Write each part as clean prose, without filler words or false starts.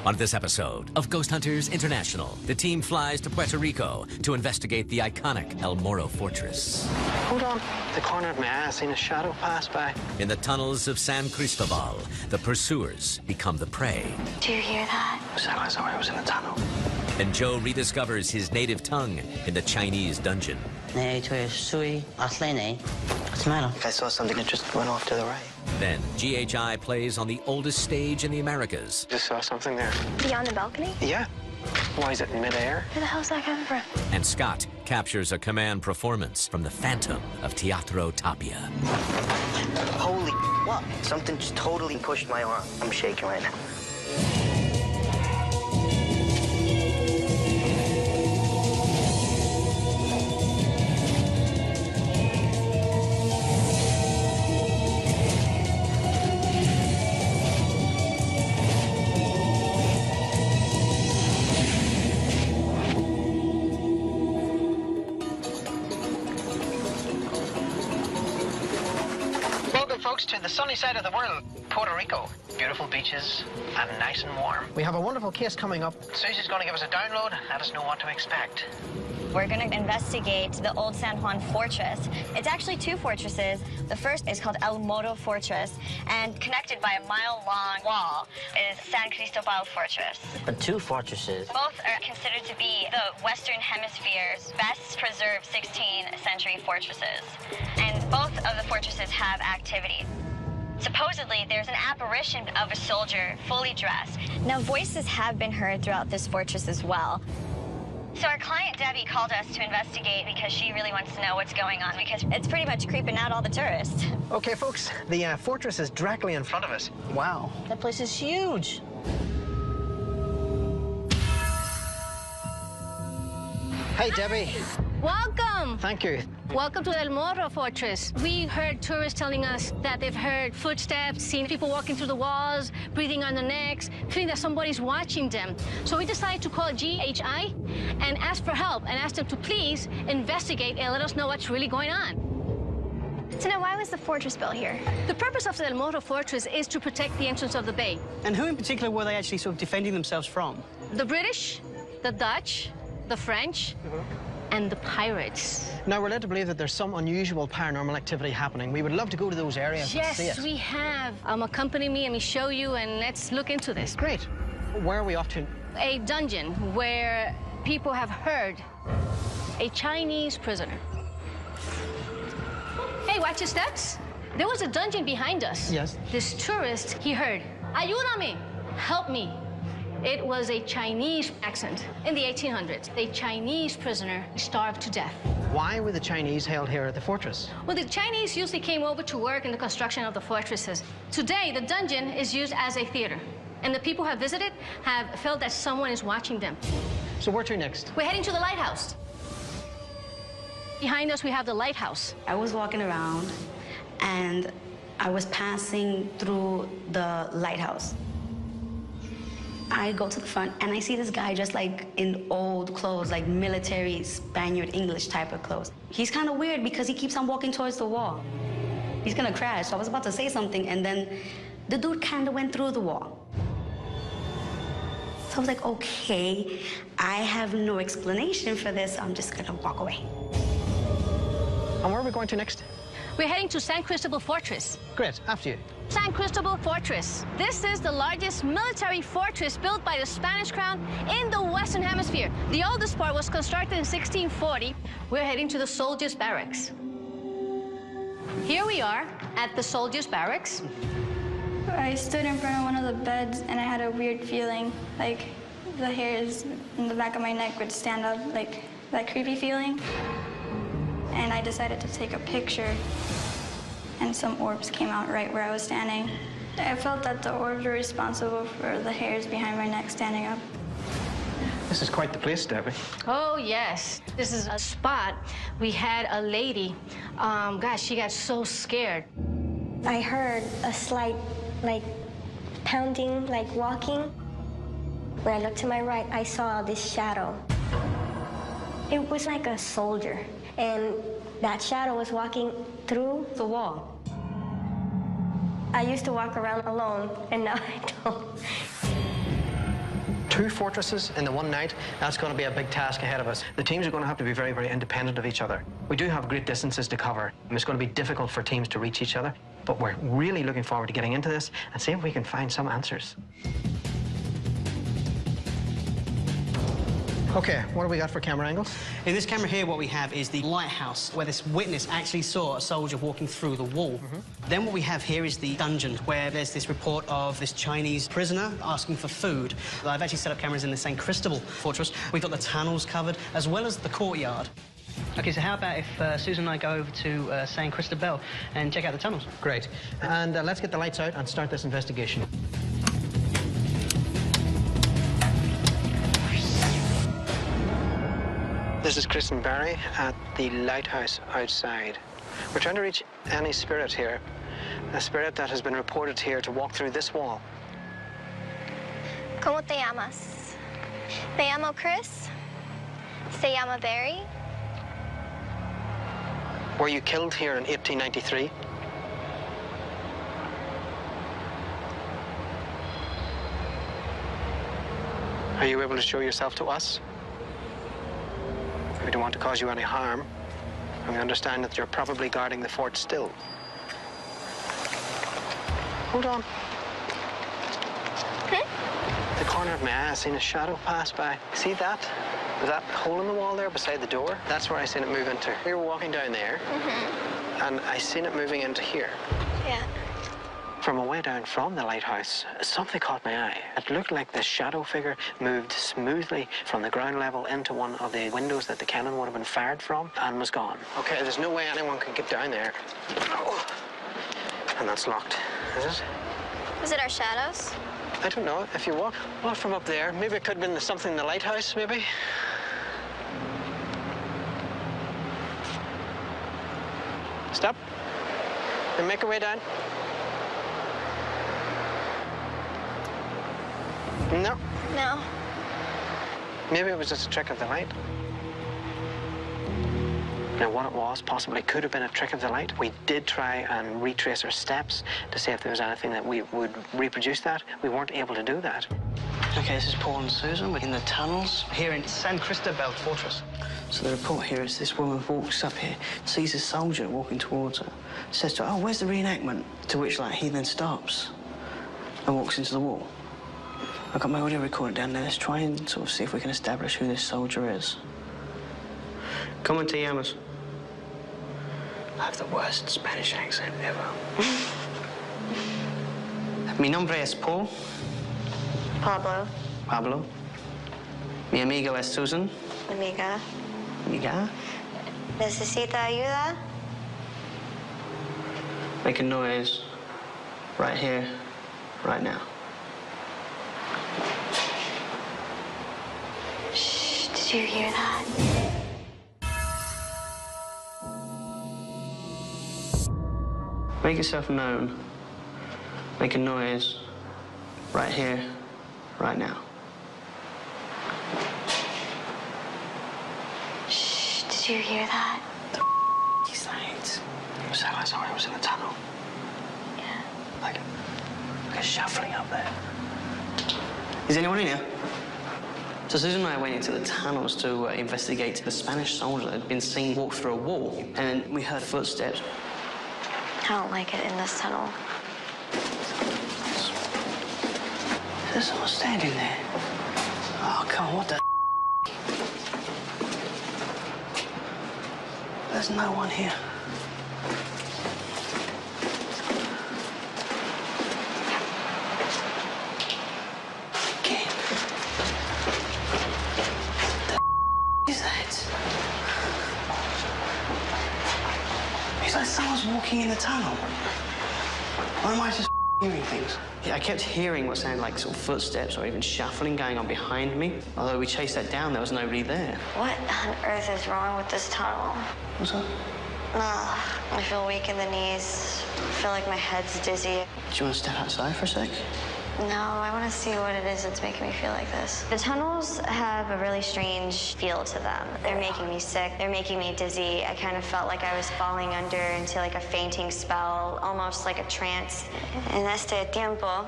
On this episode of Ghost Hunters International, the team flies to Puerto Rico to investigate the iconic El Morro Fortress. Hold on. The corner of my eye, I seen a shadow pass by. In the tunnels of San Cristobal, the pursuers become the prey. Do you hear that? I was in a tunnel. And Joe rediscovers his native tongue in the Chinese dungeon. What's the matter? I saw something that just went off to the right. Then GHI plays on the oldest stage in the Americas. Just saw something there. Beyond the balcony? Yeah. Why is it midair? Where the hell's that coming from? And Scott captures a command performance from the Phantom of Teatro Tapia. Holy what? Something just totally pushed my arm. I'm shaking right now. Folks, to the sunny side of the world, Puerto Rico. Beautiful beaches and nice and warm. We have a wonderful case coming up. Susie's going to give us a download and let us know what to expect. We're going to investigate the old San Juan Fortress. It's actually two fortresses. The first is called El Morro Fortress, and connected by a mile-long wall is San Cristobal Fortress. The two fortresses. Both are considered to be the Western Hemisphere's best preserved 16th century fortresses. And both of the fortresses have activity. Supposedly, there's an apparition of a soldier fully dressed. Now, voices have been heard throughout this fortress as well. So our client, Debbie, called us to investigate because she really wants to know what's going on, because it's pretty much creeping out all the tourists. Okay, folks, the fortress is directly in front of us. Wow. That place is huge. Hey, Debbie. Welcome. Thank you. Welcome to El Morro Fortress. We heard tourists telling us that they've heard footsteps, seen people walking through the walls, breathing on their necks, feeling that somebody's watching them. So we decided to call GHI and ask for help and ask them to please investigate and let us know what's really going on. So now, why was the fortress built here? The purpose of the El Morro Fortress is to protect the entrance of the bay. And who in particular were they actually sort of defending themselves from? The British, the Dutch, the French, and the pirates. Now, we're led to believe that there's some unusual paranormal activity happening. We would love to go to those areas and see it. Yes, we have. Accompany me and me show you, and let's look into this. Great. Where are we off to? A dungeon where people have heard a Chinese prisoner. Hey, watch your steps. There was a dungeon behind us. Yes. This tourist, he heard, "Ayúdame, help me." It was a Chinese accent. In the 1800s, a Chinese prisoner starved to death. Why were the Chinese held here at the fortress? Well, the Chinese usually came over to work in the construction of the fortresses. Today, the dungeon is used as a theater, and the people who have visited have felt that someone is watching them. So where to next? We're heading to the lighthouse. Behind us, we have the lighthouse. I was walking around, and I was passing through the lighthouse. I go to the front, and I see this guy just like in old clothes, like military Spaniard English type of clothes. He's kind of weird because he keeps on walking towards the wall. He's gonna crash. So I was about to say something, and then the dude kind of went through the wall. So I was like, okay, I have no explanation for this. I'm just gonna walk away. And where are we going to next? We're heading to San Cristobal Fortress. Great, after you. San Cristobal Fortress. This is the largest military fortress built by the Spanish crown in the Western Hemisphere. The oldest part was constructed in 1640. We're heading to the soldiers' barracks. Here we are at the soldiers' barracks. I stood in front of one of the beds, and I had a weird feeling, like the hairs in the back of my neck would stand up, like that creepy feeling. And I decided to take a picture, and some orbs came out right where I was standing. I felt that the orbs were responsible for the hairs behind my neck standing up. This is quite the place, Debbie. Oh, yes. This is a spot. We had a lady, gosh, she got so scared. I heard a slight, like, pounding, like walking. When I looked to my right, I saw this shadow. It was like a soldier. And that shadow was walking through the wall. I used to walk around alone, and now I don't. 2 fortresses in the one night, that's going to be a big task ahead of us. The teams are going to have to be very, very independent of each other. We do have great distances to cover, and it's going to be difficult for teams to reach each other, but we're really looking forward to getting into this and seeing if we can find some answers. Okay, what do we got for camera angles? In this camera here, what we have is the lighthouse, where this witness actually saw a soldier walking through the wall. Then what we have here is the dungeon, where there's this report of this Chinese prisoner asking for food. I've actually set up cameras in the St. Cristobal fortress. We've got the tunnels covered, as well as the courtyard. Okay, so how about if Susan and I go over to St. Cristobal and check out the tunnels? Great. And let's get the lights out and start this investigation. This is Chris and Barry at the lighthouse outside. We're trying to reach any spirit here, a spirit that has been reported here to walk through this wall. ¿Cómo te llamas? Me llamo Chris. Se llama Barry. Were you killed here in 1893? Are you able to show yourself to us? We don't want to cause you any harm, and we understand that you're probably guarding the fort still. Hold on. The corner of my eye, I seen a shadow pass by. See that? That hole in the wall there beside the door? That's where I seen it move into. We were walking down there, and I seen it moving into here. Yeah. From away down from the lighthouse, something caught my eye. It looked like the shadow figure moved smoothly from the ground level into one of the windows that the cannon would have been fired from and was gone. Okay, there's no way anyone could get down there. Oh. And that's locked, is it? Is it our shadows? I don't know. If you walk from up there, maybe it could have been something in the lighthouse, maybe. Stop. And make our way down. No. No. Maybe it was just a trick of the light. Now, what it was possibly could have been a trick of the light. We did try and retrace our steps to see if there was anything that we would reproduce that. We weren't able to do that. Okay, this is Paul and Susan. We're in the tunnels here in San Cristobal Fortress. So the report here is this woman walks up here, sees a soldier walking towards her, says to her, "Oh, where's the reenactment?" To which, he then stops and walks into the wall. I've got my audio recorder down there. Let's try and sort of see if we can establish who this soldier is. ¿Cómo te llamas? I have the worst Spanish accent ever. Mi nombre es Paul. Pablo. Pablo. Mi amigo es Susan. Amiga. Amiga. ¿Necesita ayuda? Make a noise. Right here. Right now. Shh, did you hear that? Make yourself known. Make a noise. Right here. Right now. Shh, did you hear that? The is that? It sounded like someone was in a tunnel. Yeah. Like a shuffling up there. Is anyone in here? So Susan and I went into the tunnels to investigate the Spanish soldier that had been seen walk through a wall, and we heard footsteps. I don't like it in this tunnel. There's someone standing there. Oh, come on, what the There's no one here. Again. The is that? It's like someone's walking in the tunnel. Or am I just hearing things? Yeah, I kept hearing what sounded like sort of footsteps or even shuffling going on behind me. Although we chased that down, there was nobody there. What on earth is wrong with this tunnel? What's up? I feel weak in the knees. I feel like my head's dizzy. Do you want to step outside for a sec? No, I want to see what it is that's making me feel like this. The tunnels have a really strange feel to them. They're making me sick. They're making me dizzy. I kind of felt like I was falling under into like a fainting spell, almost like a trance. En este tiempo,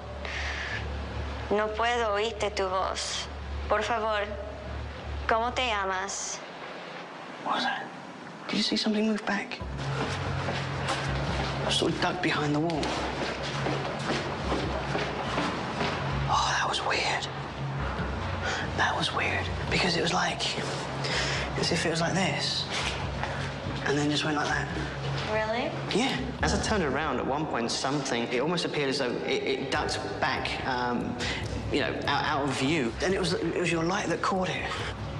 no puedo oírte tu voz. Por favor, ¿cómo te llamas? What was that? Did you see something move back? I sort of ducked behind the wall. Oh, that was weird. That was weird. Because it was like, as if it was like this. And then just went like that. Really? Yeah. As I turned around at one point, it almost appeared as though it ducked back, you know, out of view. And it was your light that caught it.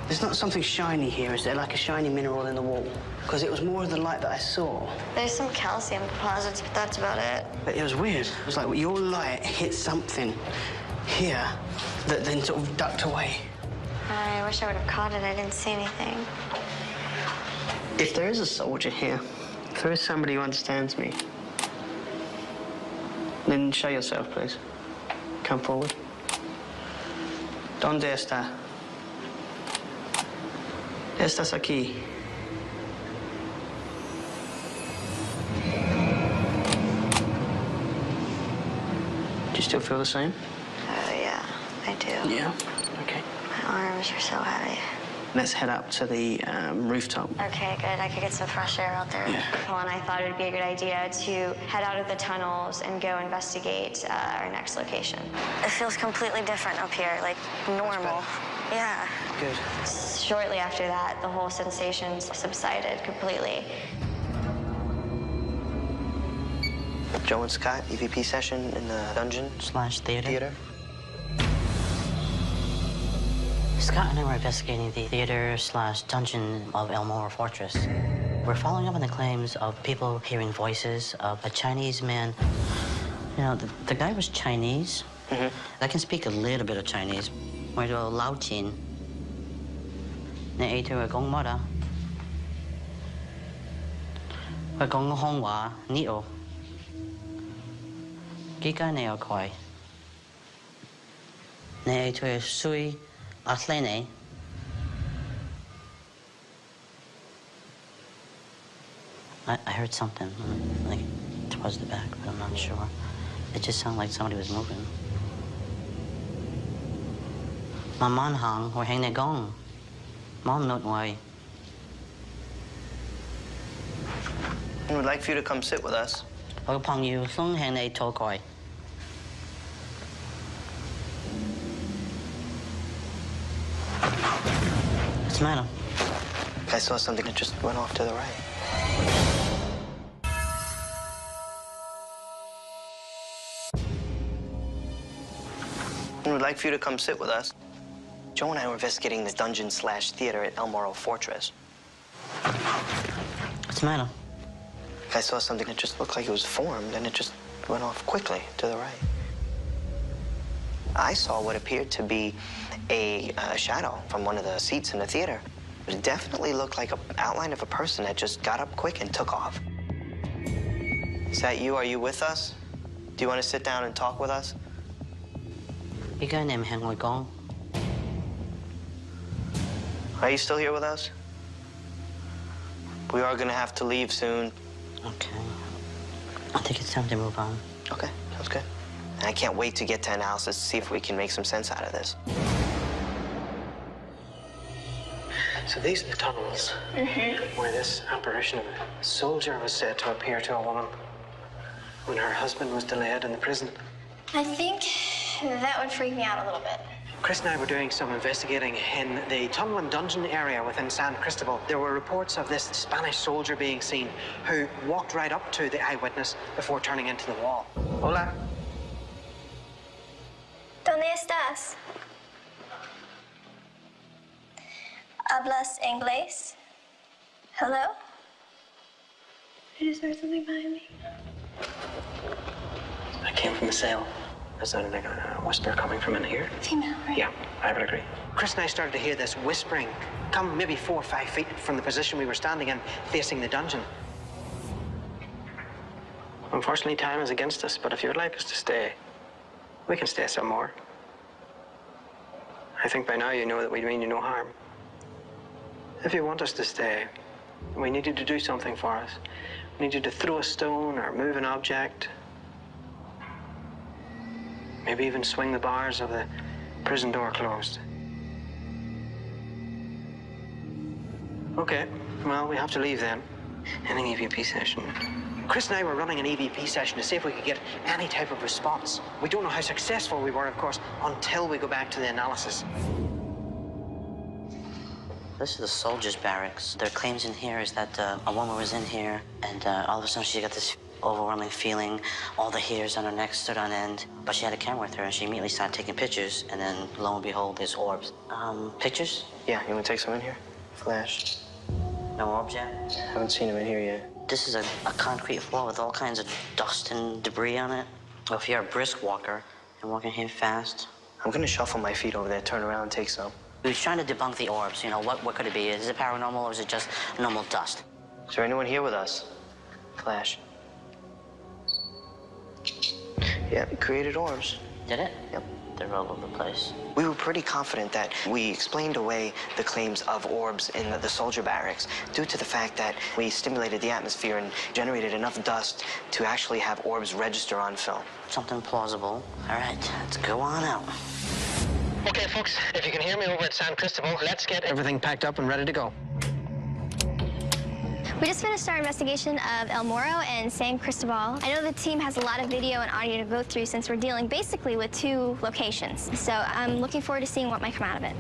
There's not something shiny here, is there? Like a shiny mineral in the wall? Because it was more of the light that I saw. There's some calcium deposits, but that's about it. But it was weird. It was like your light hit something here that then sort of ducked away. I wish I would have caught it. I didn't see anything. If there is a soldier here, if there is somebody who understands me, then show yourself, please. Come forward. ¿Dónde está? Estás aquí. Do you still feel the same? Yeah, I do. Yeah? Okay. My arms are so heavy. Let's head up to the rooftop. Okay, good. I could get some fresh air out there. Yeah. Well, and I thought it would be a good idea to head out of the tunnels and go investigate our next location. It feels completely different up here, like normal. Yeah. Good. Shortly after that, the whole sensations subsided completely. Joe and Scott, EVP session in the dungeon/theater. Scott and I were investigating the theater/dungeon of El Moro Fortress. We're following up on the claims of people hearing voices of a Chinese man. You know, the guy was Chinese. Mm-hmm. I can speak a little bit of Chinese. We're to Lao Chin. Nè tôi講乜啊? Tôi講廣東話呢度。幾間你又開？你tôi suy Atlene. I heard something, like towards the back, but I'm not sure. It just sounded like somebody was moving. My mom hung, we're hanging gong. Mom not why. We would like for you to come sit with us. Tôi朋友想向你討教。What's the matter? I saw something that just went off to the right. We would like for you to come sit with us. Joe and I were investigating the dungeon/theater at El Moro Fortress. What's the matter? I saw something that just looked like it was formed, and it just went off quickly to the right. I saw what appeared to be a shadow from one of the seats in the theater. It definitely looked like an outline of a person that just got up quick and took off. Is that you? Are you with us? Do you want to sit down and talk with us? You guy named Henry Gong. Are you still here with us? We are going to have to leave soon. Okay. I think it's time to move on. Okay, sounds good. And I can't wait to get to analysis to see if we can make some sense out of this. So these are the tunnels where this apparition of a soldier was said to appear to a woman when her husband was delayed in the prison. I think that would freak me out a little bit. Chris and I were doing some investigating in the tunnel and dungeon area within San Cristobal. There were reports of this Spanish soldier being seen who walked right up to the eyewitness before turning into the wall. Hola. ¿Dónde estás? ¿Hablas inglés? Hello? I just heard something behind me. I came from the cell. That sounded like a whisper coming from in here. Female, right? Yeah, I would agree. Chris and I started to hear this whispering come maybe 4 or 5 feet from the position we were standing in, facing the dungeon. Unfortunately, time is against us, but if you would like us to stay, we can stay some more. I think by now you know that we mean you no harm. If you want us to stay, we need you to do something for us. We need you to throw a stone or move an object. Maybe even swing the bars of the prison door closed. Okay, well, we have to leave then. Ending EVP session. Chris and I were running an EVP session to see if we could get any type of response. We don't know how successful we were, of course, until we go back to the analysis. This is the soldiers' barracks. Their claims in here is that a woman was in here, and all of a sudden she got this overwhelming feeling. All the hairs on her neck stood on end, but she had a camera with her, and she immediately started taking pictures, and then lo and behold, there's orbs. Pictures? Yeah, you want to take some in here? Flash. No orbs yet? Haven't seen them in here yet. This is a concrete floor with all kinds of dust and debris on it. Well, if you're a brisk walker and walking here fast. I'm gonna shuffle my feet over there, turn around and take some. We were trying to debunk the orbs. You know, what could it be? Is it paranormal or is it just normal dust? Is there anyone here with us? Flash. Yeah, it created orbs. Did it? Yep. They're all over the place. We were pretty confident that we explained away the claims of orbs in the soldier barracks due to the fact that we stimulated the atmosphere and generated enough dust to actually have orbs register on film. Something plausible. All right, let's go on out. Okay, folks, if you can hear me over at San Cristobal, let's get everything packed up and ready to go. We just finished our investigation of El Morro and San Cristobal. I know the team has a lot of video and audio to go through since we're dealing basically with 2 locations. So I'm looking forward to seeing what might come out of it.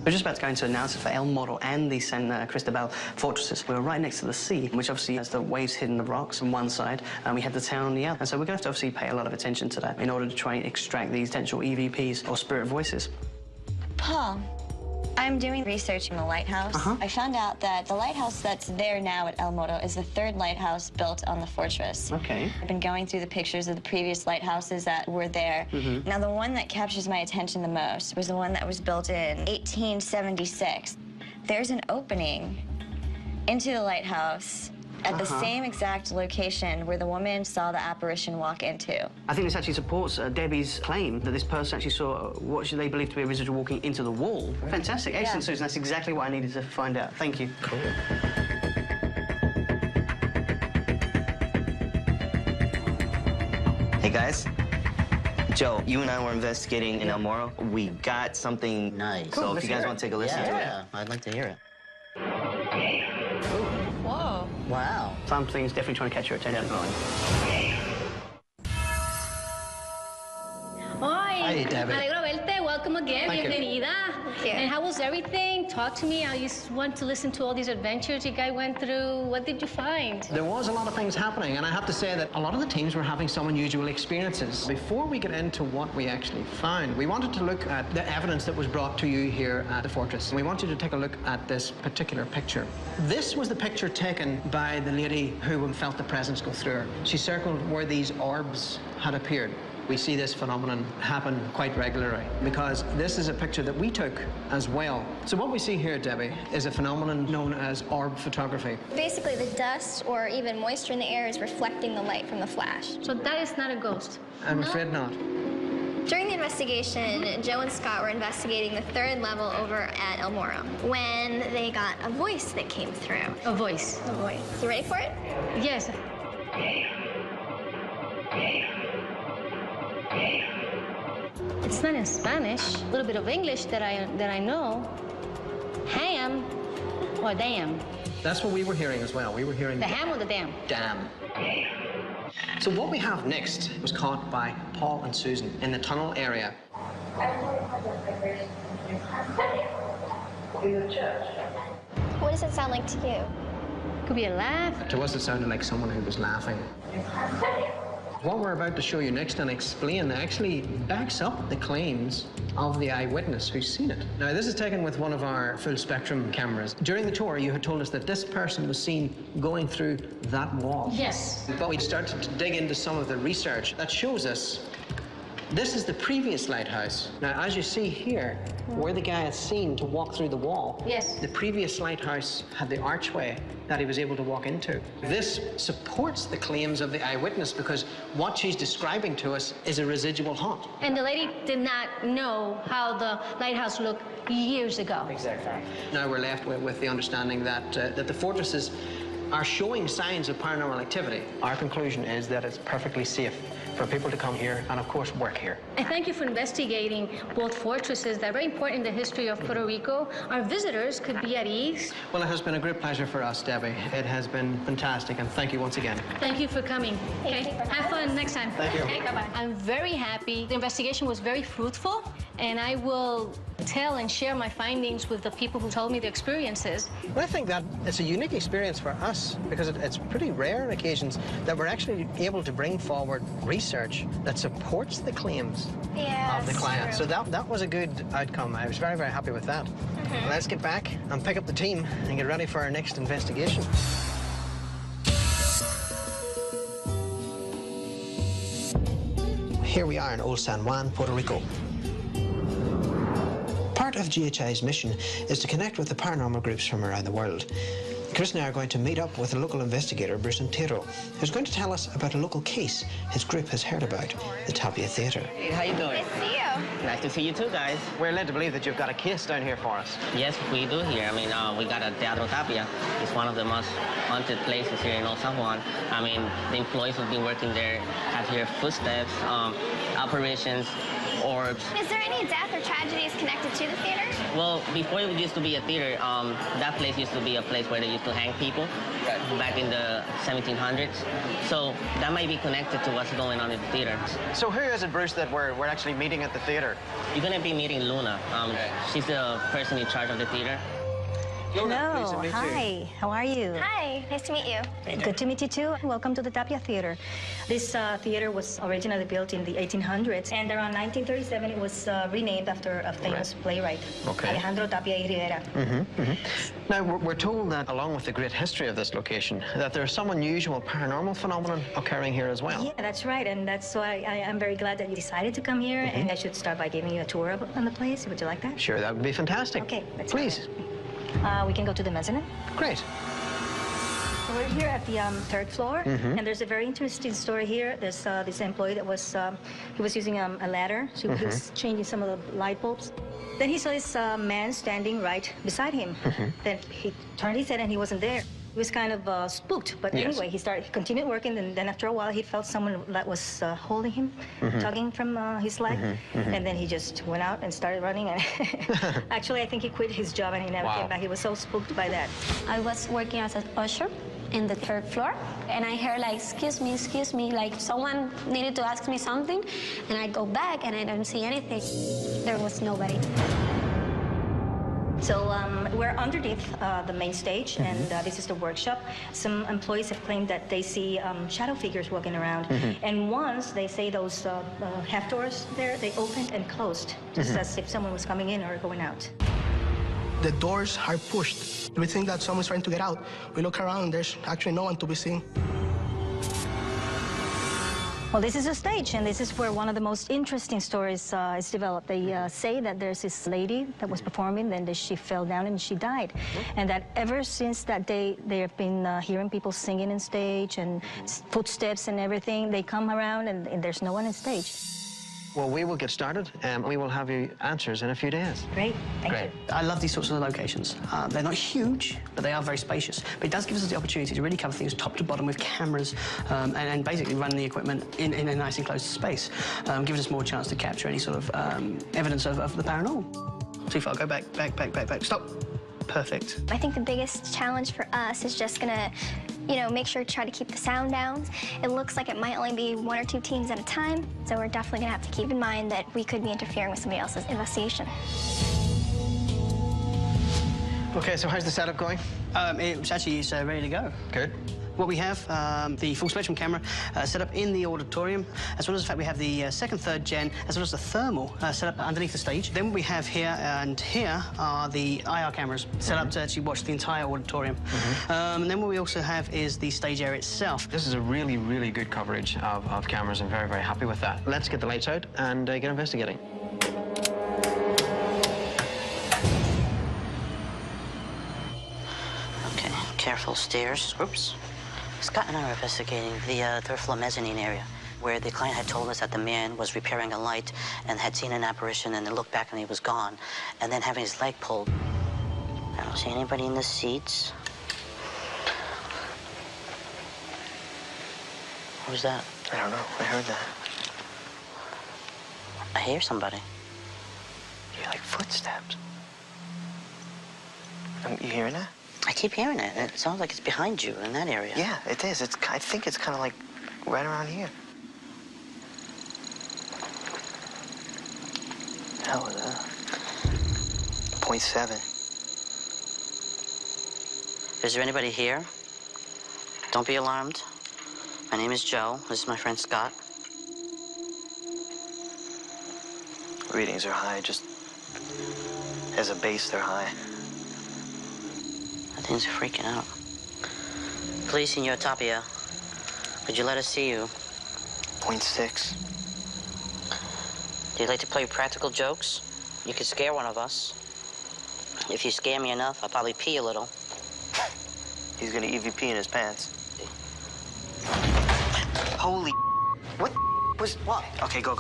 We're just about to go into analysis for El Morro and the San Cristobal fortresses. We're right next to the sea, which obviously has the waves hitting the rocks on one side, and we have the town on the other. And so we're going to have to obviously pay a lot of attention to that in order to try and extract these potential EVPs or spirit voices. Paul, I'm doing research in the lighthouse. I found out that the lighthouse that's there now at El Morro is the 3rd lighthouse built on the fortress. Okay. I've been going through the pictures of the previous lighthouses that were there. Now, the one that captures my attention the most was the one that was built in 1876. There's an opening into the lighthouse at the same exact location where the woman saw the apparition walk into. I think this actually supports Debbie's claim that this person actually saw what they believe to be a visitor walking into the wall. Fantastic. Excellent, Susan. That's exactly what I needed to find out. Thank you. Cool. Hey, guys. Joe, you and I were investigating in El Morro. We got something nice. So if you guys want to take a listen to it. Yeah, I'd like to hear it. Whoa. Wow. Something's definitely trying to catch your attention. Hi, Debbie. Me alegro verte. Welcome again. Thank you. Bienvenida. And how was everything? Talk to me. I just want to listen to all these adventures you guys went through. What did you find? There was a lot of things happening, and I have to say that a lot of the teams were having some unusual experiences. Before we get into what we actually found, we wanted to look at the evidence that was brought to you here at the fortress. We want you to take a look at this particular picture. This was the picture taken by the lady who felt the presence go through her. She circled where these orbs had appeared. We see this phenomenon happen quite regularly because this is a picture that we took as well. So what we see here, Debbie, is a phenomenon known as orb photography. Basically, the dust or even moisture in the air is reflecting the light from the flash. So that is not a ghost? I'm afraid not. During the investigation, Joe and Scott were investigating the 3rd level over at El Morro when they got a voice that came through. A voice. A voice. You ready for it? Yes. It's not in Spanish. A little bit of English that I know. Ham or damn. That's what we were hearing as well. We were hearing The ham or the damn? damn. So what we have next was caught by Paul and Susan in the tunnel area. What does it sound like to you? Could be a laugh. To us, it sounded like someone who was laughing. What we're about to show you next and explain actually backs up the claims of the eyewitness who's seen it. Now, this is taken with one of our full-spectrum cameras. During the tour, you had told us that this person was seen going through that wall. Yes. But we started to dig into some of the research that shows us this is the previous lighthouse. Now, as you see here, where the guy had seen to walk through the wall, yes, the previous lighthouse had the archway that he was able to walk into. This supports the claims of the eyewitness because what she's describing to us is a residual haunt. And the lady did not know how the lighthouse looked years ago. Exactly. Now we're left with the understanding that, that the fortresses are showing signs of paranormal activity. Our conclusion is that it's perfectly safe for people to come here and, of course, work here. And thank you for investigating both fortresses that are very important in the history of Puerto Rico. Our visitors could be at ease. Well, it has been a great pleasure for us, Debbie. It has been fantastic, and thank you once again. Thank you for coming. Okay, have fun next time. Thank you. Okay, bye-bye. I'm very happy. The investigation was very fruitful, and I will tell and share my findings with the people who told me the experiences. Well, I think that it's a unique experience for us because it's pretty rare on occasions that we're actually able to bring forward research that supports the claims of the client. So that was a good outcome. I was very, very happy with that. Let's get back and pick up the team and get ready for our next investigation. Here we are in Old San Juan, Puerto Rico. Part of GHI's mission is to connect with the paranormal groups from around the world. Chris and I are going to meet up with a local investigator, Bruce Antero, who's going to tell us about a local case his group has heard about, the Tapia Theatre. Hey, how you doing? Nice to see you. Nice to see you too, guys. We're led to believe that you've got a case down here for us. Yes, we do here. I mean, we got a Teatro Tapia. It's one of the most haunted places here in Old San Juan. I mean, the employees who've been working there have heard footsteps, apparitions, orbs. Is there any death or tragedies connected to the theater? Well, before it used to be a theater, that place used to be a place where they used to hang people back in the 1700s. So that might be connected to what's going on in the theater. So who is it, Bruce, that we're actually meeting at the theater? You're going to be meeting Luna. She's the person in charge of the theater. Hello, hi, how are you? Hi, nice to meet you. Good to meet you too. Welcome to the Tapia Theater. This theater was originally built in the 1800s, and around 1937 it was renamed after a famous playwright, Alejandro Tapia y Rivera. Now, we're told that along with the great history of this location, that there's some unusual paranormal phenomenon occurring here as well. Yeah, that's right, and that's why I'm very glad that you decided to come here, and I should start by giving you a tour on the place. Would you like that? Sure, that would be fantastic. Okay, let's Please. We can go to the mezzanine. Great. So we're here at the third floor, and there's a very interesting story here. There's this employee that was, he was using a ladder, so he was changing some of the light bulbs. Then he saw this man standing right beside him. Then he turned his head and he wasn't there. He was kind of spooked, but anyway, he continued working, and then after a while, he felt someone that was holding him, tugging from his leg, and then he just went out and started running, and actually, I think he quit his job and he never came back. He was so spooked by that. I was working as an usher in the third floor, and I heard like, excuse me, like someone needed to ask me something, and I go back and I don't see anything. There was nobody. So we're underneath the main stage, and this is the workshop. Some employees have claimed that they see shadow figures walking around, and once they say those half doors there, they opened and closed, just as if someone was coming in or going out. The doors are pushed. We think that someone's trying to get out. We look around, there's actually no one to be seen. Well, this is a stage, and this is where one of the most interesting stories is developed. They say that there's this lady that was performing, then she fell down and she died. And that ever since that day, they have been hearing people singing on stage and footsteps and everything. They come around and there's no one on stage. Well, we will get started, and we will have you answers in a few days. Great, thank you. I love these sorts of locations. They're not huge, but they are very spacious. But it does give us the opportunity to really cover things top to bottom with cameras and basically run the equipment in a nice enclosed space. Gives us more chance to capture any sort of evidence of the paranormal. Too far, go back, stop. Perfect. I think the biggest challenge for us is just gonna, make sure to try to keep the sound down. It looks like it might only be 1 or 2 teams at a time, so we're definitely gonna have to keep in mind that we could be interfering with somebody else's investigation. Okay, so how's the setup going? It's actually ready to go. Good. What we have, the full spectrum camera set up in the auditorium, as well as the fact we have the second, third gen, as well as the thermal set up underneath the stage. Then what we have here and here are the IR cameras set up to actually watch the entire auditorium. And then what we also have is the stage area itself. This is a really, really good coverage of cameras. I'm very, very happy with that. Let's get the lights out and get investigating. Okay, careful stairs. Oops. Scott and I were investigating the third floor mezzanine area, where the client had told us that the man was repairing a light and had seen an apparition, and then looked back and he was gone, and then having his leg pulled. I don't see anybody in the seats. What was that? I don't know. I heard that. I hear somebody. You hear like footsteps. You hearing that? I keep hearing it. It sounds like it's behind you in that area. Yeah, it is. I think it's kind of like right around here. Hell with that. 0.7. Is there anybody here? Don't be alarmed. My name is Joe. This is my friend Scott. Readings are high, just as a base, they're high. Things are freaking out. Please, Senor Tapia, could you let us see you? 0.6. Do you like to play practical jokes? You could scare one of us. If you scare me enough, I'll probably pee a little. He's gonna EVP in his pants. Holy... What was... What? Okay, go.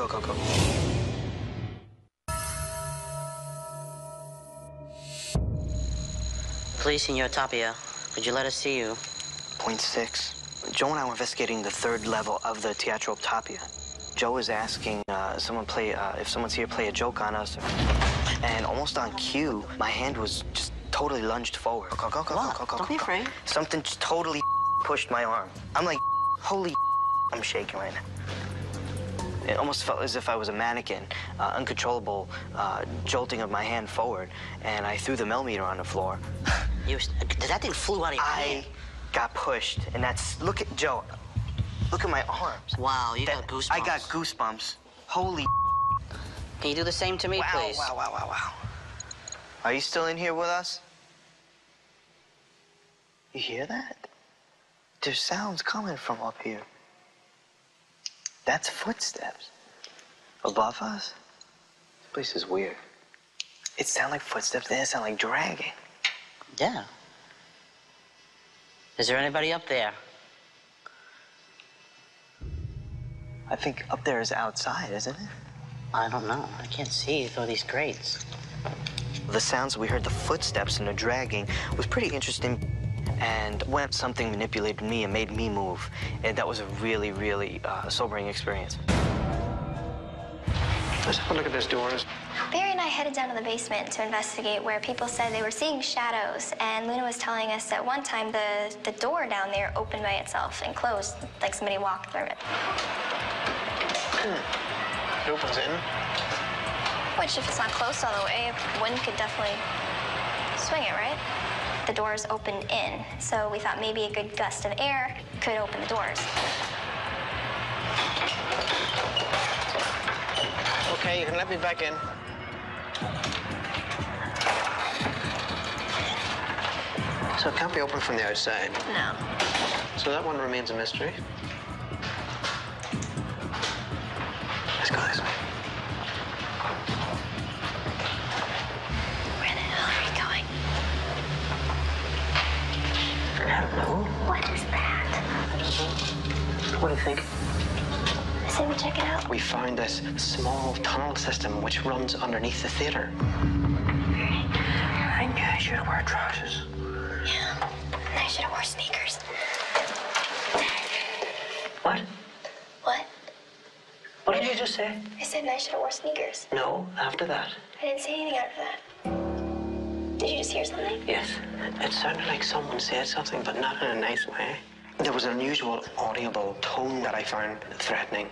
Please, Senor Tapia, could you let us see you? 0.6. Joe and I were investigating the 3rd level of the Teatro Tapia. Joe is asking if someone's here, play a joke on us. And almost on cue, my hand was just totally lunged forward. Go. Don't be afraid. Something just totally pushed my arm. I'm like, holy I'm shaking right now. It almost felt as if I was a mannequin, uncontrollable jolting of my hand forward, and I threw the millimeter on the floor. That thing flew out of your hand. I got pushed, and look at Joe. Look at my arms. Wow, you got goosebumps. I got goosebumps. Holy. Can you do the same to me, please? Wow. Are you still in here with us? You hear that? There's sounds coming from up here. That's footsteps. Above us? This place is weird. It sounds like footsteps, then it sounds like dragging. Yeah. Is there anybody up there? I think up there is outside, isn't it? I don't know. I can't see through these grates. The sounds we heard, the footsteps and the dragging, was pretty interesting. And when something manipulated me and made me move, and that was a really, really sobering experience. Let's have a look at those doors. Barry and I headed down to the basement to investigate where people said they were seeing shadows, and Luna was telling us that one time the door down there opened by itself and closed, like somebody walked through it. It opens in. Which, if it's not closed all the way, one could definitely swing it, right? The doors open in, so we thought maybe a good gust of air could open the doors. Okay, you can let me back in. So it can't be opened from the outside. No. So that one remains a mystery. Let's go this way. Where the hell are we going? I don't know. What is that? I don't know. What do you think? I say we check it out. We found this small tunnel system which runs underneath the theater. I knew I should have worn trousers. Yeah, and I should have worn sneakers. What? What? What did you just say? I said I should have worn sneakers. No, after that. I didn't say anything after that. Did you just hear something? Yes. It sounded like someone said something, but not in a nice way. There was an unusual audible tone that I found threatening.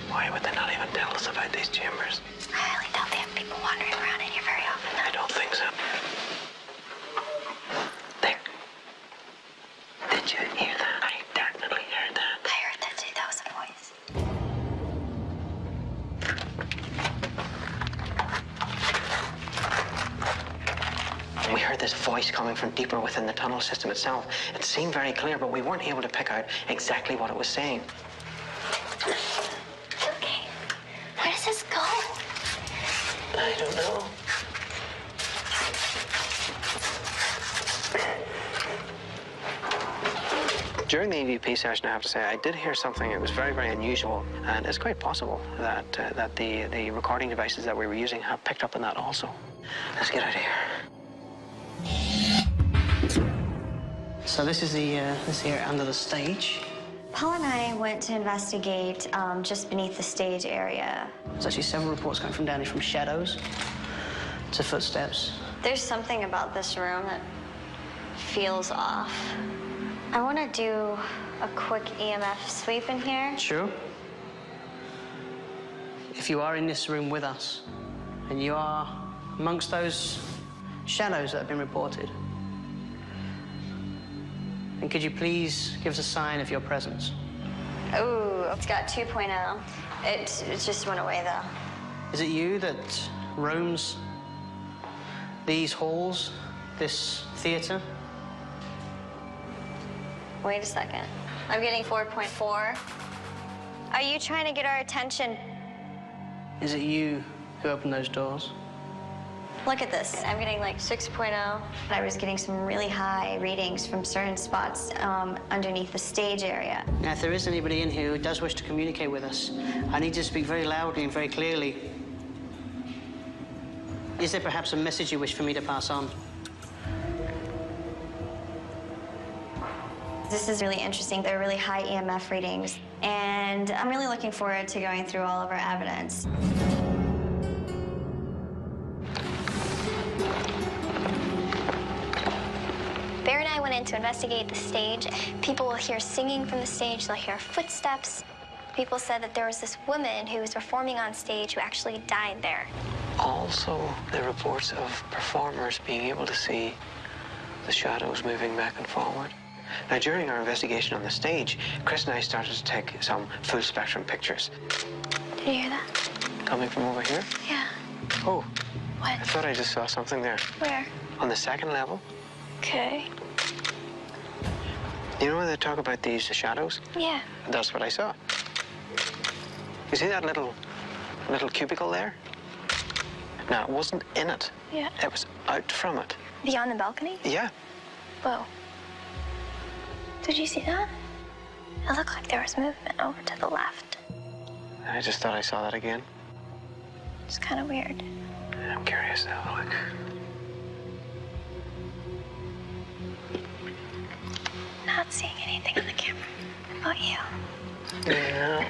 Why would they not even tell us about these chambers? I highly doubt they have people wandering around in here very often. I don't think so. There. Did you hear that? I definitely heard that. I heard that too. That was a voice. We heard this voice coming from deeper within the tunnel system itself. It seemed very clear, but we weren't able to pick out exactly what it was saying. Okay. Where does this go? I don't know. During the EVP session, I have to say, I did hear something. It was very, very unusual, and it's quite possible that the recording devices that we were using have picked up on that also. Let's get out of here. So this is the this here under the stage. Paul and I went to investigate just beneath the stage area. There's actually several reports coming from down here, from shadows to footsteps. There's something about this room that feels off. I want to do a quick EMF sweep in here. Sure. If you are in this room with us, and you are amongst those shadows that have been reported, and could you please give us a sign of your presence? Oh, it's got 2.0. It just went away, though. Is it you that roams these halls, this theater? Wait a second. I'm getting 4.4. Are you trying to get our attention? Is it you who opened those doors? Look at this. I'm getting like 6.0. I was getting some really high readings from certain spots underneath the stage area. Now, if there is anybody in here who does wish to communicate with us, I need you to speak very loudly and very clearly. Is there perhaps a message you wish for me to pass on? This is really interesting. They're really high EMF readings, and I'm really looking forward to going through all of our evidence. Bear and I went in to investigate the stage. People will hear singing from the stage, they'll hear footsteps. People said that there was this woman who was performing on stage who actually died there. Also, the reports of performers being able to see the shadows moving back and forward. Now, during our investigation on the stage, Chris and I started to take some full spectrum pictures. Did you hear that? Coming from over here? Yeah. Oh. What? I thought I just saw something there. Where? On the second level. Okay. You know when they talk about these shadows? Yeah. That's what I saw. You see that little cubicle there? Now, it wasn't in it. Yeah. It was out from it. Beyond the balcony? Yeah. Whoa. Did you see that? It looked like there was movement over to the left. I just thought I saw that again. It's kind of weird. I'm curious to have a look. Not seeing anything on the camera. How about you? Yeah.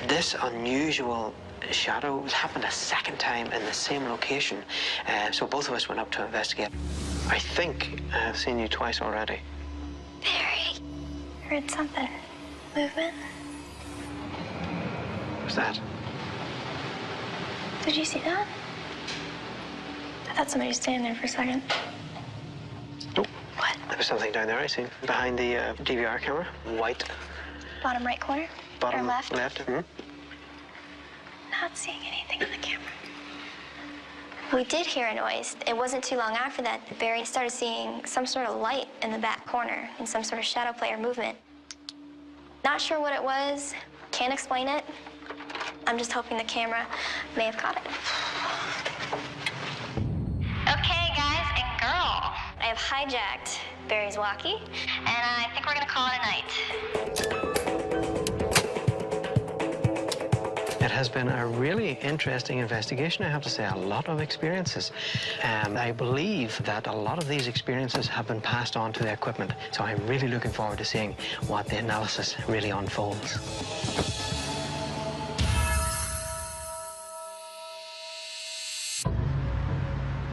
This unusual shadow happened a second time in the same location. So both of us went up to investigate. I think I've seen you twice already. Barry. Heard something. Movement. What's that? Did you see that? I thought somebody was standing there for a second. Nope. What? There was something down there I seen. Behind the DVR camera. White. Bottom right corner? Bottom or left? Left. Mm-hmm. Not seeing anything on the camera. We did hear a noise. It wasn't too long after that Barry started seeing some sort of light in the back corner and some sort of shadow play or movement. Not sure what it was. Can't explain it. I'm just hoping the camera may have caught it. Okay, guys and girl. I have hijacked Barry's walkie, and I think we're gonna call it a night. It has been a really interesting investigation, I have to say. A lot of experiences. I believe that a lot of these experiences have been passed on to the equipment. So I'm really looking forward to seeing what the analysis really unfolds.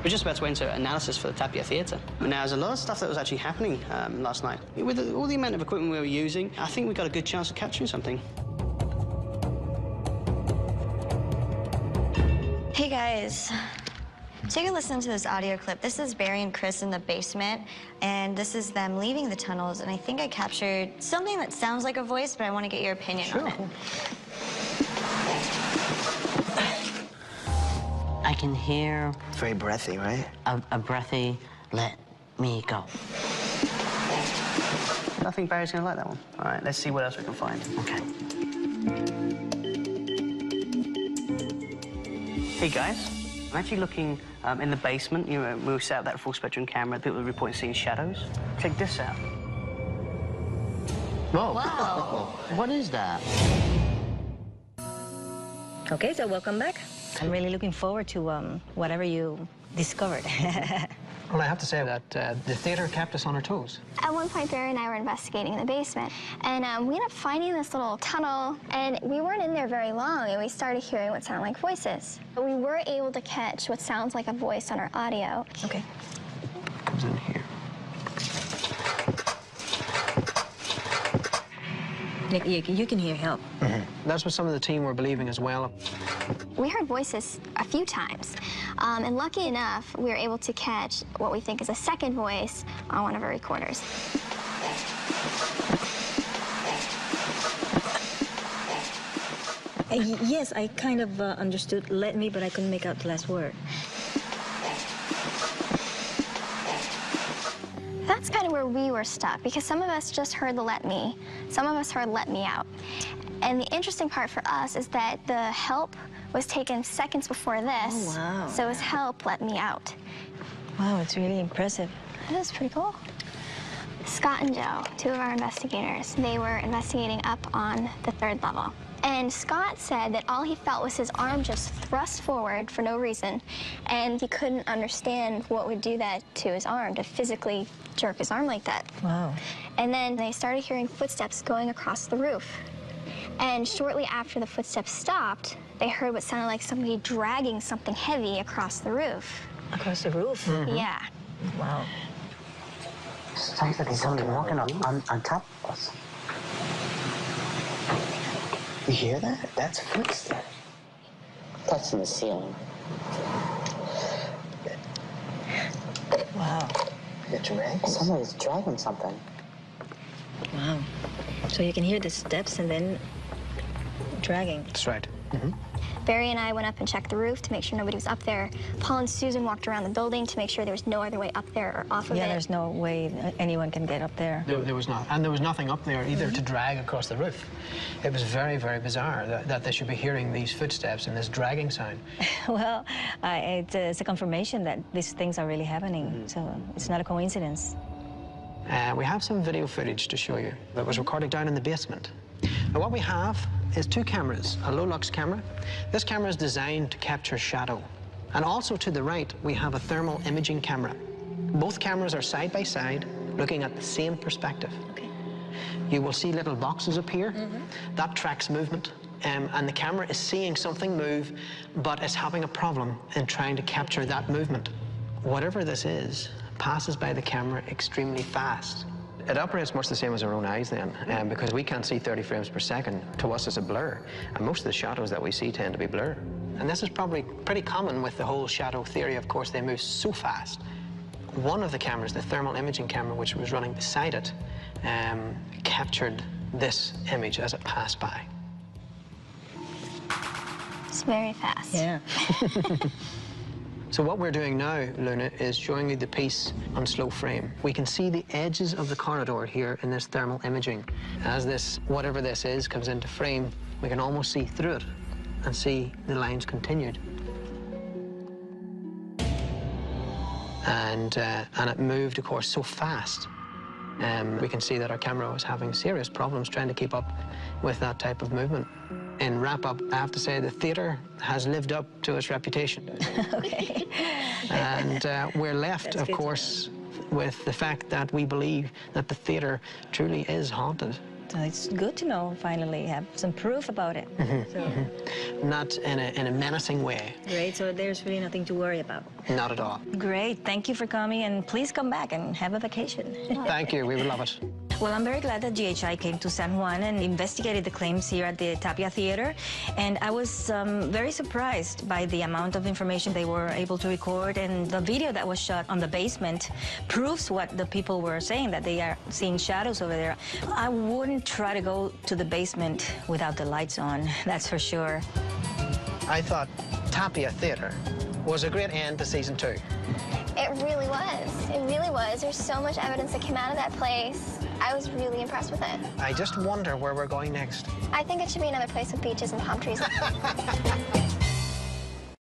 We're just about to enter analysis for the Tapia Theatre. Now, there's a lot of stuff that was actually happening last night. With all the amount of equipment we were using, I think we got a good chance of capturing something. Hey, guys. Take a listen to this audio clip. This is Barry and Chris in the basement, and this is them leaving the tunnels, and I think I captured something that sounds like a voice, but I want to get your opinion on it. I can hear... It's very breathy, right? A breathy, let me go. I think Barry's gonna like that one. All right, let's see what else we can find. Okay. Hey, guys. I'm actually looking in the basement. You know, we set up that full spectrum camera. People are reporting seeing shadows. Check this out. Whoa. Wow. What is that? Okay, so welcome back. I'm really looking forward to whatever you discovered. Well, I have to say that the theater kept us on our toes. At one point, Barry and I were investigating the basement, and we ended up finding this little tunnel, and we weren't in there very long, and we started hearing what sounded like voices. But we were able to catch what sounds like a voice on our audio. Okay. Comes in here. Nick, you can hear help. That's what some of the team were believing as well. We heard voices a few times, and lucky enough, we were able to catch what we think is a second voice on one of our recorders. Yes, I kind of understood "let me," but I couldn't make out the last word. That's kind of where we were stuck, because some of us just heard the "let me," some of us heard "let me out." And the interesting part for us is that the help was taken seconds before this. Oh, wow. So it was help, let me out. Wow, it's really impressive. That is pretty cool. Scott and Joe, two of our investigators, they were investigating up on the 3rd level. And Scott said that all he felt was his arm just thrust forward for no reason, and he couldn't understand what would do that to his arm, to physically jerk his arm like that. Wow. And then they started hearing footsteps going across the roof. And shortly after the footsteps stopped, they heard what sounded like somebody dragging something heavy across the roof. Across the roof? Yeah. Wow. Sounds like there's somebody walking on top of us. You hear that? That's footsteps. That's in the ceiling. Wow. Somebody's dragging something. Wow. So you can hear the steps and then dragging. That's right. Barry and I went up and checked the roof to make sure nobody was up there. Paul and Susan walked around the building to make sure there was no other way up there or off of it. Yeah, there's no way anyone can get up there. There was not. And there was nothing up there either to drag across the roof. It was very, very bizarre that they should be hearing these footsteps and this dragging sound. Well, it's a confirmation that these things are really happening. So it's not a coincidence. We have some video footage to show you that was recorded down in the basement. Now, what we have is 2 cameras, a low-lux camera. This camera is designed to capture shadow. And also to the right, we have a thermal imaging camera. Both cameras are side by side, looking at the same perspective. Okay. You will see little boxes appear. That tracks movement. And the camera is seeing something move, but it's having a problem in trying to capture that movement. Whatever this is, passes by the camera extremely fast. It operates much the same as our own eyes then, because we can't see 30 frames per second. To us, it's a blur, and most of the shadows that we see tend to be blur. And this is probably pretty common with the whole shadow theory. Of course, they move so fast. One of the cameras, the thermal imaging camera, which was running beside it, captured this image as it passed by. It's very fast. Yeah. So what we're doing now, Luna, is showing you the piece on slow frame. We can see the edges of the corridor here in this thermal imaging. As this, whatever this is, comes into frame, we can almost see through it and see the lines continued. And it moved, of course, so fast. We can see that our camera was having serious problems trying to keep up with that type of movement. In wrap-up, I have to say the theater has lived up to its reputation. Okay. And we're left, of course, with the fact that we believe that the theater truly is haunted. So it's good to know, finally, have some proof about it. Not in a menacing way. Great, so there's really nothing to worry about. Not at all. Great, thank you for coming, and please come back and have a vacation. Thank you, we would love it. Well, I'm very glad that GHI came to San Juan and investigated the claims here at the Tapia Theater. And I was very surprised by the amount of information they were able to record. And the video that was shot on the basement proves what the people were saying, that they are seeing shadows over there. I wouldn't try to go to the basement without the lights on, that's for sure. I thought Tapia Theater was a great end to season 2. It really was. It really was. There's so much evidence that came out of that place. I was really impressed with it. I just wonder where we're going next. I think it should be another place with beaches and palm trees.